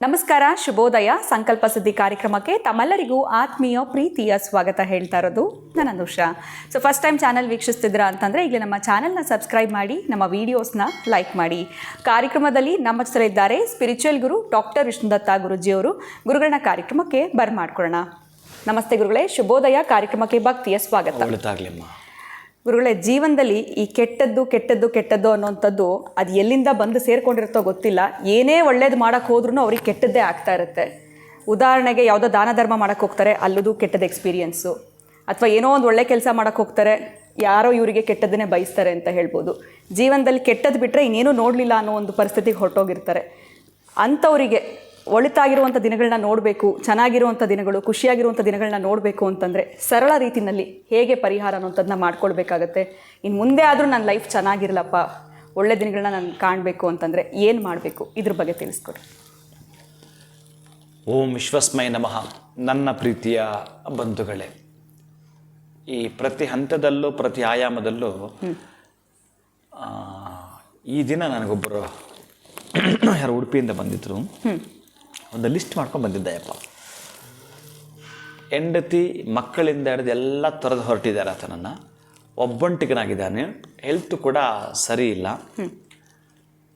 ನಮಸ್ಕಾರ, ಶುಭೋದಯ. ಸಂಕಲ್ಪ ಸುದ್ದಿ ಕಾರ್ಯಕ್ರಮಕ್ಕೆ ತಮ್ಮೆಲ್ಲರಿಗೂ ಆತ್ಮೀಯ ಪ್ರೀತಿಯ ಸ್ವಾಗತ ಹೇಳ್ತಾ ಇರೋದು ನಾನು ಅನುಷಾ. ಫಸ್ಟ್ ಟೈಮ್ ಚಾನಲ್ ವೀಕ್ಷಿಸ್ತಿದ್ದೀರಾ ಅಂತಂದರೆ ಈಗಲೇ ನಮ್ಮ ಚಾನಲ್ನ ಸಬ್ಸ್ಕ್ರೈಬ್ ಮಾಡಿ, ನಮ್ಮ ವೀಡಿಯೋಸ್ನ ಲೈಕ್ ಮಾಡಿ. ಕಾರ್ಯಕ್ರಮದಲ್ಲಿ ನಮ್ಮ ಜೊತೆ ಇದ್ದಾರೆ ಸ್ಪಿರಿಚುವಲ್ ಗುರು ಡಾಕ್ಟರ್ ವಿಷ್ಣುದತ್ತ ಗುರುಜಿಯವರು. ಗುರುಗಳನ್ನ ಕಾರ್ಯಕ್ರಮಕ್ಕೆ ಬರ್ಮಾಡ್ಕೊಳ್ಳೋಣ. ನಮಸ್ತೆ ಗುರುಗಳೇ, ಶುಭೋದಯ. ಕಾರ್ಯಕ್ರಮಕ್ಕೆ ಭಕ್ತಿಯ ಸ್ವಾಗತ. ಗುರುಗಳೇ, ಜೀವನದಲ್ಲಿ ಈ ಕೆಟ್ಟದ್ದು ಅನ್ನೋಂಥದ್ದು ಅದು ಎಲ್ಲಿಂದ ಬಂದು ಸೇರ್ಕೊಂಡಿರುತ್ತೋ ಗೊತ್ತಿಲ್ಲ. ಏನೇ ಒಳ್ಳೇದು ಮಾಡೋಕ್ಕೆ ಹೋದ್ರೂ ಅವ್ರಿಗೆ ಕೆಟ್ಟದ್ದೇ ಆಗ್ತಾ ಇರುತ್ತೆ. ಉದಾಹರಣೆಗೆ ಯಾವುದೋ ದಾನ ಧರ್ಮ ಮಾಡೋಕ್ಕೆ ಹೋಗ್ತಾರೆ, ಅಲ್ಲೂ ಕೆಟ್ಟದ್ದು ಎಕ್ಸ್ಪೀರಿಯೆನ್ಸು. ಅಥವಾ ಏನೋ ಒಂದು ಒಳ್ಳೆ ಕೆಲಸ ಮಾಡೋಕ್ಕೆ ಹೋಗ್ತಾರೆ, ಯಾರೋ ಇವರಿಗೆ ಕೆಟ್ಟದ್ದನ್ನೇ ಬಯಸ್ತಾರೆ ಅಂತ ಹೇಳ್ಬೋದು. ಜೀವನದಲ್ಲಿ ಕೆಟ್ಟದ್ದು ಬಿಟ್ಟರೆ ಇನ್ನೇನೂ ನೋಡಲಿಲ್ಲ ಅನ್ನೋ ಒಂದು ಪರಿಸ್ಥಿತಿಗೆ ಹೊರಟೋಗಿರ್ತಾರೆ. ಅಂಥವರಿಗೆ ಒಳಿತಾಗಿರುವಂಥ ದಿನಗಳನ್ನ ನೋಡಬೇಕು, ಚೆನ್ನಾಗಿರುವಂಥ ದಿನಗಳು, ಖುಷಿಯಾಗಿರುವಂಥ ದಿನಗಳನ್ನ ನೋಡಬೇಕು ಅಂತಂದರೆ ಸರಳ ರೀತಿಯಲ್ಲಿ ಹೇಗೆ ಪರಿಹಾರ ಅನ್ನೋಂಥದ್ದನ್ನ ಮಾಡ್ಕೊಳ್ಬೇಕಾಗತ್ತೆ? ಇನ್ನು ಮುಂದೆ ಆದರೂ ನನ್ನ ಲೈಫ್ ಚೆನ್ನಾಗಿರಲಪ್ಪ, ಒಳ್ಳೆ ದಿನಗಳನ್ನ ನಾನು ಕಾಣಬೇಕು ಅಂತಂದರೆ ಏನು ಮಾಡಬೇಕು? ಇದ್ರ ಬಗ್ಗೆ ತಿಳಿಸ್ಕೊಡಿ. ಓಂ ವಿಶ್ವಸ್ಮೈ ನಮಃ. ನನ್ನ ಪ್ರೀತಿಯ ಬಂಧುಗಳೇ, ಈ ಪ್ರತಿ ಹಂತದಲ್ಲೂ ಪ್ರತಿ ಆಯಾಮದಲ್ಲೂ ಈ ದಿನ ನನಗೊಬ್ಬರು ಯಾರು ಉಡುಪಿಯಿಂದ ಬಂದಿದ್ದರು, ಒಂದು ಲಿಸ್ಟ್ ಮಾಡ್ಕೊಂಡು ಬಂದಿದ್ದೆಯಪ್ಪ. ಹೆಂಡತಿ ಮಕ್ಕಳಿಂದ ಹಿಡಿದು ಎಲ್ಲ ಥರದ್ದು ಹೊರಟಿದ್ದಾರೆ. ಆತನನ್ನು ಒಬ್ಬಂಟಿಗನಾಗಿದ್ದಾನೆ, ಹೆಲ್ತ್ ಕೂಡ ಸರಿ ಇಲ್ಲ.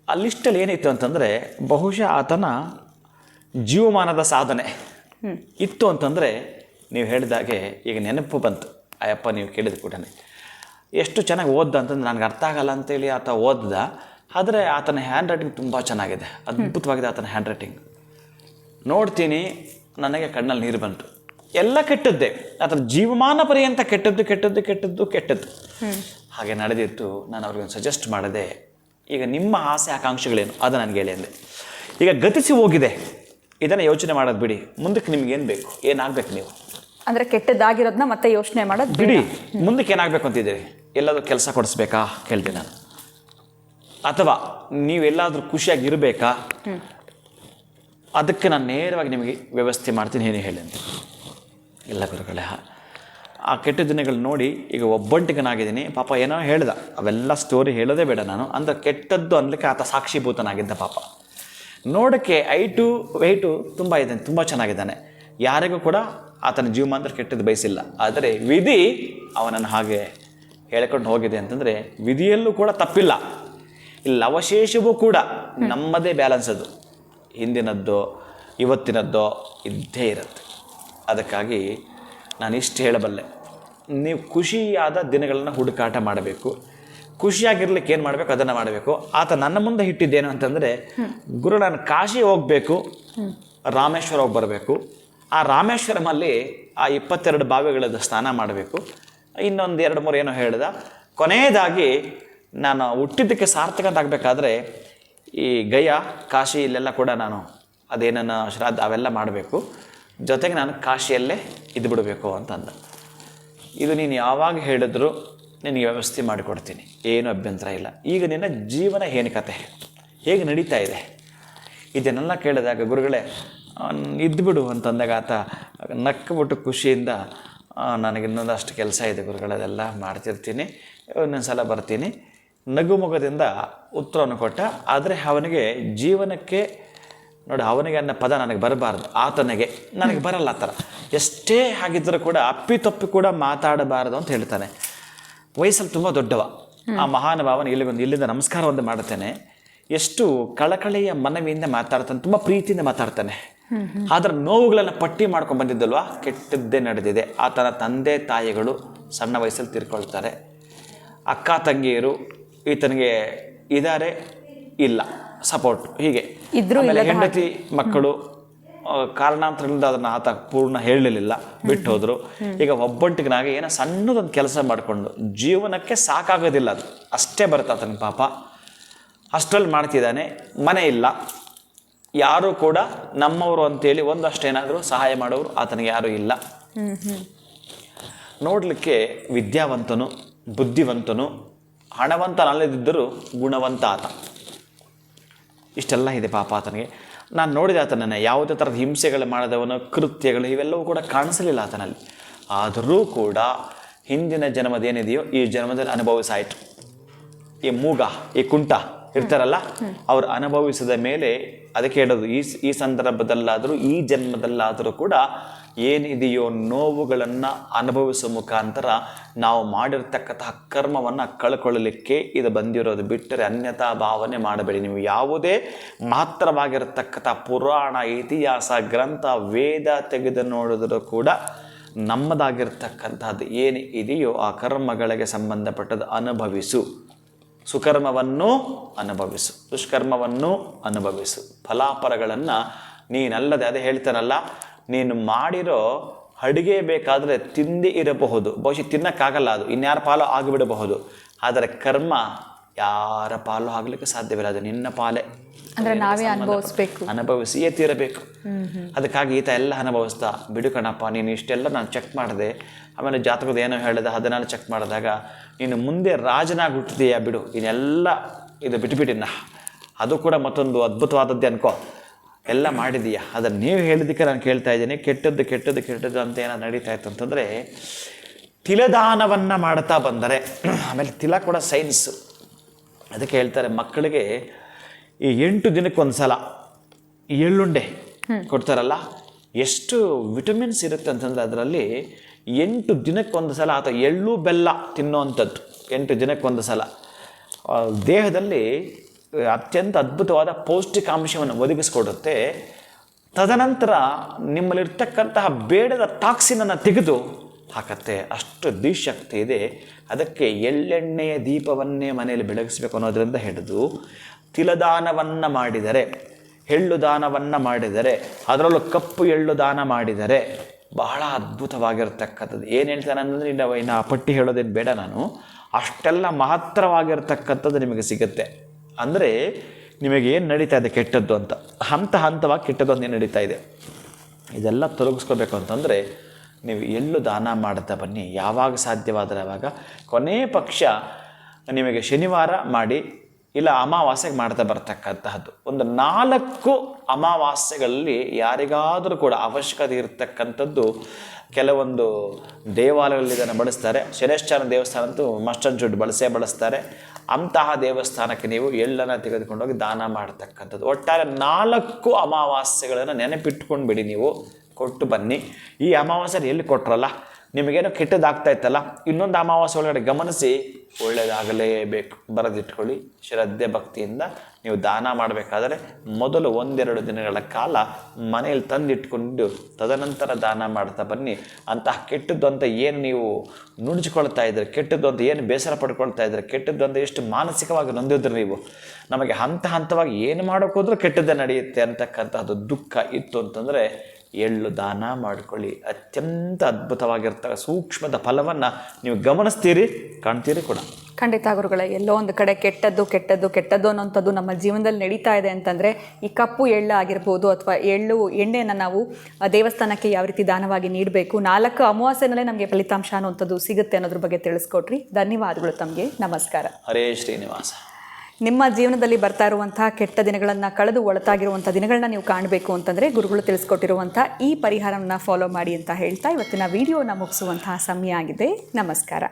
ಆ ಲಿಸ್ಟಲ್ಲಿ ಏನಿತ್ತು ಅಂತಂದರೆ, ಬಹುಶಃ ಆತನ ಜೀವಮಾನದ ಸಾಧನೆ ಇತ್ತು ಅಂತಂದರೆ ನೀವು ಹೇಳಿದಾಗೆ ಈಗ ನೆನಪು ಬಂತು. ಅಯ್ಯಪ್ಪ, ನೀವು ಕೇಳಿದ ಕೂಡನೇ ಎಷ್ಟು ಚೆನ್ನಾಗಿ ಓದ್ದ ಅಂತಂದ್ರೆ ನನಗೆ ಅರ್ಥ ಆಗಲ್ಲ ಅಂತೇಳಿ ಆತ ಓದ್ದ. ಆದರೆ ಆತನ ಹ್ಯಾಂಡ್ ರೈಟಿಂಗ್ ತುಂಬ ಚೆನ್ನಾಗಿದೆ, ಅದ್ಭುತವಾಗಿದೆ ಆತನ ಹ್ಯಾಂಡ್ ರೈಟಿಂಗ್. ನೋಡ್ತೀನಿ, ನನಗೆ ಕಣ್ಣಲ್ಲಿ ನೀರು ಬಂತು. ಎಲ್ಲ ಕೆಟ್ಟದ್ದೇ, ಆತನ ಜೀವಮಾನ ಪರ್ಯಂತ ಕೆಟ್ಟದ್ದು. ಹಾಗೆ ನಡೆದಿತ್ತು. ನಾನು ಅವ್ರಿಗೆ ಸಜೆಸ್ಟ್ ಮಾಡಿದೆ, ಈಗ ನಿಮ್ಮ ಆಸೆ ಆಕಾಂಕ್ಷೆಗಳೇನು ಅದು ನನಗೆ ಹೇಳಿ ಅಂದೆ. ಈಗ ಗತಿಸಿ ಹೋಗಿದೆ, ಇದನ್ನು ಯೋಚನೆ ಮಾಡೋದು ಬಿಡಿ. ಮುಂದಕ್ಕೆ ನಿಮ್ಗೇನು ಬೇಕು, ಏನಾಗಬೇಕು ನೀವು ಅಂದರೆ ಕೆಟ್ಟದ್ದಾಗಿರೋದನ್ನ ಮತ್ತೆ ಯೋಚನೆ ಮಾಡೋದು ಬಿಡಿ. ಮುಂದಕ್ಕೆ ಏನಾಗಬೇಕು ಅಂತಿದ್ದೀರಿ? ಎಲ್ಲಾದರೂ ಕೆಲಸ ಕೊಡಿಸ್ಬೇಕಾ ಕೇಳ್ತೀನಿ ನಾನು, ಅಥವಾ ನೀವೆಲ್ಲಾದರೂ ಖುಷಿಯಾಗಿರಬೇಕಾ? ಅದಕ್ಕೆ ನಾನು ನೇರವಾಗಿ ನಿಮಗೆ ವ್ಯವಸ್ಥೆ ಮಾಡ್ತೀನಿ, ಏನು ಹೇಳಿ ಅಂತ. ಎಲ್ಲ ಗುರುಗಳೇ, ಆ ಕೆಟ್ಟ ದಿನಗಳು ನೋಡಿ ಈಗ ಒಬ್ಬಂಟಿಗನಾಗಿದ್ದೀನಿ. ಪಾಪ ಏನೋ ಹೇಳ್ದ, ಅವೆಲ್ಲ ಸ್ಟೋರಿ ಹೇಳೋದೇ ಬೇಡ ನಾನು. ಅಂದರೆ ಕೆಟ್ಟದ್ದು ಅನ್ಲಿಕ್ಕೆ ಆತ ಸಾಕ್ಷಿಭೂತನಾಗಿದ್ದ. ಪಾಪ ನೋಡೋಕ್ಕೆ ಐಟು ವೆಯ್ಟು ತುಂಬ ಇದ್ದಾನೆ, ತುಂಬ ಚೆನ್ನಾಗಿದ್ದಾನೆ. ಯಾರಿಗೂ ಕೂಡ ಆತನ ಜೀವಮಾನ ಕೆಟ್ಟದ್ದು ಬಯಸಿಲ್ಲ. ಆದರೆ ವಿಧಿ ಅವನನ್ನು ಹಾಗೆ ಹೇಳ್ಕೊಂಡು ಹೋಗಿದೆ ಅಂತಂದರೆ ವಿಧಿಯಲ್ಲೂ ಕೂಡ ತಪ್ಪಿಲ್ಲ. ಇಲ್ಲಿ ಅವಶೇಷವೂ ಕೂಡ ನಮ್ಮದೇ ಬ್ಯಾಲೆನ್ಸ್. ಅದು ಹಿಂದಿನದ್ದೋ ಇವತ್ತಿನದ್ದೋ ಇದ್ದೇ ಇರುತ್ತೆ. ಅದಕ್ಕಾಗಿ ನಾನು ಇಷ್ಟು ಹೇಳಬಲ್ಲೆ, ನೀವು ಖುಷಿಯಾದ ದಿನಗಳನ್ನು ಹುಡುಕಾಟ ಮಾಡಬೇಕು. ಖುಷಿಯಾಗಿರ್ಲಿಕ್ಕೆ ಏನು ಮಾಡಬೇಕು ಅದನ್ನು ಮಾಡಬೇಕು. ಆತ ನನ್ನ ಮುಂದೆ ಇಟ್ಟಿದ್ದೇನು ಅಂತಂದರೆ, ಗುರು ನಾನು ಕಾಶಿ ಹೋಗಬೇಕು, ರಾಮೇಶ್ವರ ಹೋಗಿ ಬರಬೇಕು. ಆ ರಾಮೇಶ್ವರಮಲ್ಲಿ ಆ 22 ಬಾವಿಗಳದ್ದು ಸ್ನಾನ ಮಾಡಬೇಕು. ಇನ್ನೊಂದು 2-3 ಏನೋ ಹೇಳ್ದ. ಕೊನೆಯದಾಗಿ ನಾನು ಹುಟ್ಟಿದ್ದಕ್ಕೆ ಸಾರ್ಥಕ ಅಂತ ಆಗಬೇಕಾದ್ರೆ ಈ ಗಯಾ ಕಾಶಿ ಇಲ್ಲೆಲ್ಲ ಕೂಡ ನಾನು ಅದೇನನ್ನು ಶ್ರಾದ್ದ ಅವೆಲ್ಲ ಮಾಡಬೇಕು. ಜೊತೆಗೆ ನಾನು ಕಾಶಿಯಲ್ಲೇ ಇದ್ದುಬಿಡಬೇಕು ಅಂತಂದ. ಇದು ನೀನು ಯಾವಾಗ ಹೇಳಿದ್ರು ನಿನಗೆ ವ್ಯವಸ್ಥೆ ಮಾಡಿಕೊಡ್ತೀನಿ, ಏನೂ ಅಭ್ಯಂತರ ಇಲ್ಲ. ಈಗ ನಿನ್ನ ಜೀವನ ಏನು ಕತೆ, ಹೇಗೆ ನಡೀತಾ ಇದೆ? ಇದನ್ನೆಲ್ಲ ಕೇಳಿದಾಗ ಗುರುಗಳೇ ಇದ್ದುಬಿಡು ಅಂತಂದಾಗ ಆತ ನಕ್ಕಬಿಟ್ಟು ಖುಷಿಯಿಂದ, ನನಗೆ ಇನ್ನೊಂದಷ್ಟು ಕೆಲಸ ಇದೆ ಗುರುಗಳದೆಲ್ಲ ಮಾಡ್ತಿರ್ತೀನಿ, ಇನ್ನೊಂದು ಸಲ ಬರ್ತೀನಿ, ನಗುಮುಖದಿಂದ ಉತ್ತರವನ್ನು ಕೊಟ್ಟ. ಆದರೆ ಅವನಿಗೆ ಜೀವನಕ್ಕೆ ನೋಡಿ, ಅವನಿಗೆ ಅನ್ನೋ ಪದ ನನಗೆ ಬರಬಾರ್ದು, ಆತನಿಗೆ ನನಗೆ ಬರಲ್ಲ. ಆ ಥರ ಎಷ್ಟೇ ಆಗಿದ್ದರೂ ಕೂಡ ಅಪ್ಪಿತಪ್ಪಿ ಕೂಡ ಮಾತಾಡಬಾರದು ಅಂತ ಹೇಳ್ತಾನೆ. ವಯಸ್ಸಲ್ಲಿ ತುಂಬ ದೊಡ್ಡವ ಆ ಮಹಾನುಭಾವನ. ಇಲ್ಲಿಂದ ನಮಸ್ಕಾರ ಒಂದು ಮಾಡುತ್ತೇನೆ. ಎಷ್ಟು ಕಳಕಳಿಯ ಮನವಿಯಿಂದ ಮಾತಾಡ್ತಾನೆ, ತುಂಬ ಪ್ರೀತಿಯಿಂದ ಮಾತಾಡ್ತಾನೆ. ಆದರೆ ನೋವುಗಳನ್ನು ಪಟ್ಟಿ ಮಾಡ್ಕೊಂಡು ಬಂದಿದ್ದಲ್ವಾ, ಕೆಟ್ಟದ್ದೇ ನಡೆದಿದೆ. ಆತನ ತಂದೆ ತಾಯಿಗಳು ಸಣ್ಣ ವಯಸ್ಸಲ್ಲಿ ತೀರ್ಕೊಳ್ತಾರೆ. ಅಕ್ಕ ತಂಗಿಯರು ಈತನಿಗೆ ಇದ್ದಾರೆ, ಇಲ್ಲ ಸಪೋರ್ಟ್, ಹೀಗೆ ಆಮೇಲೆ ಹೆಂಡತಿ ಮಕ್ಕಳು ಕಾರಣಾಂತರಗಳಿಂದ ಅದನ್ನು ಆತ ಪೂರ್ಣ ಹೇಳಲಿಲ್ಲ, ಬಿಟ್ಟು ಹೋದರು. ಈಗ ಒಬ್ಬಂಟಿಗನಾಗಿ ಏನೋ ಸಣ್ಣದೊಂದು ಕೆಲಸ ಮಾಡಿಕೊಂಡು ಜೀವನಕ್ಕೆ ಸಾಕಾಗೋದಿಲ್ಲ, ಅದು ಅಷ್ಟೇ ಬರುತ್ತೆ ಆತನಿಗೆ. ಪಾಪ ಅಷ್ಟರಲ್ಲಿ ಮಾಡ್ತಿದ್ದಾನೆ. ಮನೆ ಇಲ್ಲ, ಯಾರೂ ಕೂಡ ನಮ್ಮವರು ಅಂತೇಳಿ ಒಂದಷ್ಟೇನಾದರೂ ಸಹಾಯ ಮಾಡೋರು ಆತನಿಗೆ ಯಾರೂ ಇಲ್ಲ. ನೋಡಲಿಕ್ಕೆ ವಿದ್ಯಾವಂತನು, ಬುದ್ಧಿವಂತನು, ಹಣವಂತನಲ್ಲದಿದ್ದರೂ ಗುಣವಂತ ಆತ. ಇಷ್ಟೆಲ್ಲ ಇದೆ ಪಾಪ ಆತನಿಗೆ. ನಾನು ನೋಡಿದೆ ಆತನನ್ನು, ಯಾವುದೇ ಥರದ ಹಿಂಸೆಗಳು ಮಾಡಿದವನು, ಕೃತ್ಯಗಳು ಇವೆಲ್ಲವೂ ಕೂಡ ಕಾಣಿಸಲಿಲ್ಲ ಆತನಲ್ಲಿ. ಆದರೂ ಕೂಡ ಹಿಂದಿನ ಜನ್ಮದೇನಿದೆಯೋ ಈ ಜನ್ಮದಲ್ಲಿ ಅನುಭವಿಸಾಯಿತು. ಈ ಮೂಗ, ಈ ಕುಂಟ ಇರ್ತಾರಲ್ಲ, ಅವ್ರು ಅನುಭವಿಸಿದ ಮೇಲೆ ಅದಕ್ಕೆ ಹೇಳೋದು, ಈ ಸಂದರ್ಭದಲ್ಲಾದರೂ ಈ ಜನ್ಮದಲ್ಲಾದರೂ ಕೂಡ ಏನಿದೆಯೋ ನೋವುಗಳನ್ನು ಅನುಭವಿಸುವ ಮುಖಾಂತರ ನಾವು ಮಾಡಿರ್ತಕ್ಕಂತಹ ಕರ್ಮವನ್ನು ಕಳ್ಕೊಳ್ಳಲಿಕ್ಕೆ ಇದು ಬಂದಿರೋದು, ಬಿಟ್ಟರೆ ಅನ್ಯತಾ ಭಾವನೆ ಮಾಡಬೇಡಿ. ನೀವು ಯಾವುದೇ ಮಾತ್ರವಾಗಿರತಕ್ಕಂಥ ಪುರಾಣ, ಇತಿಹಾಸ, ಗ್ರಂಥ, ವೇದ ತೆಗೆದು ನೋಡಿದರೂ ಕೂಡ ನಮ್ಮದಾಗಿರ್ತಕ್ಕಂಥದ್ದು ಏನು ಇದೆಯೋ ಆ ಕರ್ಮಗಳಿಗೆ ಸಂಬಂಧಪಟ್ಟದ್ದು ಅನುಭವಿಸು. ಸುಕರ್ಮವನ್ನು ಅನುಭವಿಸು, ದುಷ್ಕರ್ಮವನ್ನು ಅನುಭವಿಸು. ಫಲಾಫಲಗಳನ್ನು ನೀನಲ್ಲದೆ, ಅದೇ ಹೇಳ್ತಾನಲ್ಲ, ನೀನು ಮಾಡಿರೋ ಅಡುಗೆ ಬೇಕಾದರೆ ತಿಂದೇ ಇರಬಹುದು, ಬಹುಶಃ ತಿನ್ನಕ್ಕಾಗಲ್ಲ, ಅದು ಇನ್ಯಾರ ಪಾಲು ಆಗಿಬಿಡಬಹುದು. ಆದರೆ ಕರ್ಮ ಯಾರ ಪಾಲು ಆಗಲಿಕ್ಕೆ ಸಾಧ್ಯವಿಲ್ಲ, ಅದು ನಿನ್ನ ಪಾಲೇ. ಅಂದರೆ ನಾವೇ ಅನುಭವಿಸ್ಬೇಕು, ಅನುಭವಿಸಿಯೇ ತೀರಬೇಕು. ಅದಕ್ಕಾಗಿ ಈತ ಎಲ್ಲ ಅನುಭವಿಸ್ತಾ, ಬಿಡು ಕಣಪ್ಪ, ನೀನು ಇಷ್ಟೆಲ್ಲ ನಾನು ಚೆಕ್ ಮಾಡಿದೆ, ಆಮೇಲೆ ಜಾತಕದ ಏನೋ ಹೇಳಿದೆ ಅದನ್ನೆಲ್ಲ ಚೆಕ್ ಮಾಡಿದಾಗ ನೀನು ಮುಂದೆ ರಾಜನಾಗಿ ಹುಟ್ಟಿದೆಯಾ, ಬಿಡು ಇನ್ನೆಲ್ಲ ಇದು ಬಿಟ್ಟುಬಿಟ್ಟಿನ. ಅದು ಕೂಡ ಮತ್ತೊಂದು ಅದ್ಭುತವಾದದ್ದೇ ಅನ್ಕೋ, ಎಲ್ಲ ಮಾಡಿದೀಯಾ. ಅದನ್ನು ನೀವು ಹೇಳಿದ್ದಕ್ಕೆ ನಾನು ಕೇಳ್ತಾ ಇದ್ದೀನಿ. ಕೆಟ್ಟದ್ದು ಕೆಟ್ಟದ್ದು ಕೆಟ್ಟದ್ದು ಅಂತ ಏನೋ ನಡೀತಾ ಇತ್ತು ಅಂತಂದರೆ, ತಿಲದಾನವನ್ನು ಮಾಡ್ತಾ ಬಂದರೆ, ಆಮೇಲೆ ತಿಲ ಕೂಡ ಸೈನ್ಸು. ಅದಕ್ಕೆ ಹೇಳ್ತಾರೆ, ಮಕ್ಕಳಿಗೆ ಈ 8 ದಿನಕ್ಕೊಂದು ಸಲ ಎಳ್ಳುಂಡೆ ಕೊಡ್ತಾರಲ್ಲ, ಎಷ್ಟು ವಿಟಮಿನ್ಸ್ ಇರುತ್ತೆ ಅಂತಂದರೆ ಅದರಲ್ಲಿ 8 ದಿನಕ್ಕೊಂದು ಸಲ ಅಥವಾ ಎಳ್ಳು ಬೆಲ್ಲ ತಿನ್ನೋವಂಥದ್ದು 8 ದಿನಕ್ಕೊಂದು ಸಲ ದೇಹದಲ್ಲಿ ಅತ್ಯಂತ ಅದ್ಭುತವಾದ ಪೌಷ್ಟಿಕಾಂಶವನ್ನು ಒದಗಿಸ್ಕೊಡುತ್ತೆ. ತದನಂತರ ನಿಮ್ಮಲ್ಲಿರ್ತಕ್ಕಂತಹ ಬೇಡದ ಟಾಕ್ಸಿನನ್ನು ತೆಗೆದು ಹಾಕತ್ತೆ, ಅಷ್ಟು ದಿಶಕ್ತಿ ಇದೆ. ಅದಕ್ಕೆ ಎಳ್ಳೆಣ್ಣೆಯ ದೀಪವನ್ನೇ ಮನೆಯಲ್ಲಿ ಬೆಳಗಿಸ್ಬೇಕು ಅನ್ನೋದರಿಂದ ಹಿಡಿದು ತಿಲದಾನವನ್ನು ಮಾಡಿದರೆ, ಎಳ್ಳು ದಾನವನ್ನು ಮಾಡಿದರೆ, ಅದರಲ್ಲೂ ಕಪ್ಪು ಎಳ್ಳು ದಾನ ಮಾಡಿದರೆ ಬಹಳ ಅದ್ಭುತವಾಗಿರ್ತಕ್ಕಂಥದ್ದು. ಏನು ಹೇಳ್ತಾನೆ ಅಂದರೆ, ಇನ್ನು ಆ ಪಟ್ಟಿ ಹೇಳೋದೇನು ಬೇಡ ನಾನು, ಅಷ್ಟೆಲ್ಲ ಮಹತ್ತರವಾಗಿರ್ತಕ್ಕಂಥದ್ದು ನಿಮಗೆ ಸಿಗುತ್ತೆ. ಅಂದರೆ ನಿಮಗೆ ಏನು ನಡೀತಾ ಇದೆ ಕೆಟ್ಟದ್ದು ಅಂತ, ಹಂತವಾಗಿ ಕೆಟ್ಟದ್ದು ಅಂತ ಏನು ನಡೀತಾ ಇದೆ, ಇದೆಲ್ಲ ತೊಲಗಿಸ್ಕೋಬೇಕು ಅಂತಂದರೆ ನೀವು ಎಳ್ಳು ದಾನ ಮಾಡ್ತಾ ಬನ್ನಿ. ಯಾವಾಗ ಸಾಧ್ಯವಾದರೆ ಆವಾಗ, ಕೊನೆ ಪಕ್ಷ ನಿಮಗೆ ಶನಿವಾರ ಮಾಡಿ, ಇಲ್ಲ ಅಮಾವಾಸ್ಯೆಗೆ ಮಾಡ್ತಾ ಬರ್ತಕ್ಕಂತಹದ್ದು. ಒಂದು 4 ಅಮಾವಾಸ್ಯೆಗಳಲ್ಲಿ ಯಾರಿಗಾದರೂ ಕೂಡ ಅವಶ್ಯಕತೆ ಇರತಕ್ಕಂಥದ್ದು. ಕೆಲವೊಂದು ದೇವಾಲಯಗಳಲ್ಲಿ ಇದನ್ನು ಬಳಸ್ತಾರೆ. ಶನೇಶ್ವರ ದೇವಸ್ಥಾನ ಅಂತೂ ಮಸ್ಟ್ ಆ್ಯಂಡ್ ಶುಡ್ ಬಳಸ್ತಾರೆ. ಅಂತಹ ದೇವಸ್ಥಾನಕ್ಕೆ ನೀವು ಎಳ್ಳನ್ನು ತೆಗೆದುಕೊಂಡೋಗಿ ದಾನ ಮಾಡ್ತಕ್ಕಂಥದ್ದು. ಒಟ್ಟಾರೆ 4 ಅಮಾವಾಸ್ಯೆಗಳನ್ನು ನೆನಪಿಟ್ಕೊಂಡು ಬಿಡಿ, ನೀವು ಕೊಟ್ಟು ಬನ್ನಿ. ಈ ಅಮಾವಾಸ್ಯೆ ಎಲ್ಲಿ ಕೊಟ್ರಲ್ಲ, ನಿಮಗೇನೋ ಕೆಟ್ಟದಾಗ್ತಾ ಇತ್ತಲ್ಲ, ಇನ್ನೊಂದು ಅಮಾವಾಸ್ಯೆ ಒಳಗಡೆ ಗಮನಿಸಿ, ಒಳ್ಳೆಯದಾಗಲೇಬೇಕು, ಬರೆದಿಟ್ಕೊಳ್ಳಿ. ಶ್ರದ್ಧೆ ಭಕ್ತಿಯಿಂದ ನೀವು ದಾನ ಮಾಡಬೇಕಾದರೆ ಮೊದಲು 1-2 ದಿನಗಳ ಕಾಲ ಮನೆಯಲ್ಲಿ ತಂದಿಟ್ಕೊಂಡು ತದನಂತರ ದಾನ ಮಾಡ್ತಾ ಬನ್ನಿ. ಅಂತಹ ಕೆಟ್ಟದ್ದು ಅಂತ ಏನು ನೀವು ನುಣುಚ್ಕೊಳ್ತಾ ಇದ್ದರೆ, ಕೆಟ್ಟದ್ದು ಅಂತ ಏನು ಬೇಸರ ಪಡ್ಕೊಳ್ತಾ ಇದ್ದರೆ, ಕೆಟ್ಟದ್ದು ಅಂತ ಎಷ್ಟು ಮಾನಸಿಕವಾಗಿ ನೊಂದಿದ್ರು ನೀವು, ನಮಗೆ ಹಂತವಾಗಿ ಏನು ಮಾಡೋಕ್ಕೋದ್ರೂ ಕೆಟ್ಟದ್ದೇ ನಡೆಯುತ್ತೆ ಅಂತಕ್ಕಂಥದ್ದು ದುಃಖ ಇತ್ತು ಅಂತಂದರೆ ಎಳ್ಳು ದಾನ ಮಾಡಿಕೊಳ್ಳಿ. ಅತ್ಯಂತ ಅದ್ಭುತವಾಗಿರ್ತ ಸೂಕ್ಷ್ಮದ ಫಲವನ್ನು ನೀವು ಗಮನಿಸ್ತೀರಿ, ಕಾಣ್ತೀರಿ ಕೂಡ. ಖಂಡಿತ ಗುರುಗಳೇ, ಎಲ್ಲೋ ಒಂದು ಕಡೆ ಕೆಟ್ಟದ್ದು ಅನ್ನೋಂಥದ್ದು ನಮ್ಮ ಜೀವನದಲ್ಲಿ ನಡೀತಾ ಇದೆ ಅಂತಂದರೆ, ಈ ಕಪ್ಪು ಎಳ್ಳು ಆಗಿರ್ಬೋದು ಅಥವಾ ಎಣ್ಣೆಯನ್ನು ನಾವು ದೇವಸ್ಥಾನಕ್ಕೆ ಯಾವ ರೀತಿ ದಾನವಾಗಿ ನೀಡಬೇಕು, 4 ಅಮಾವಾಸ್ಯೆನಲ್ಲೇ ನಮಗೆ ಫಲಿತಾಂಶ ಅನ್ನೋಂಥದ್ದು ಸಿಗುತ್ತೆ ಅನ್ನೋದ್ರ ಬಗ್ಗೆ ತಿಳಿಸ್ಕೊಟ್ರಿ. ಧನ್ಯವಾದಗಳು ತಮಗೆ. ನಮಸ್ಕಾರ. ಹರೇ ಶ್ರೀನಿವಾಸ. ನಿಮ್ಮ ಜೀವನದಲ್ಲಿ ಬರ್ತಾ ಇರುವಂತಹ ಕೆಟ್ಟ ದಿನಗಳನ್ನು ಕಳೆದು ಒಳತಾಗಿರುವಂಥ ದಿನಗಳನ್ನ ನೀವು ಕಾಣಬೇಕು ಅಂತಂದರೆ ಗುರುಗಳು ತಿಳಿಸ್ಕೊಟ್ಟಿರುವಂಥ ಈ ಪರಿಹಾರವನ್ನು ಫಾಲೋ ಮಾಡಿ ಅಂತ ಹೇಳ್ತಾ ಇವತ್ತಿನ ವಿಡಿಯೋನ ಮುಗಿಸುವಂತಹ ಸಮಯ ಆಗಿದೆ. ನಮಸ್ಕಾರ.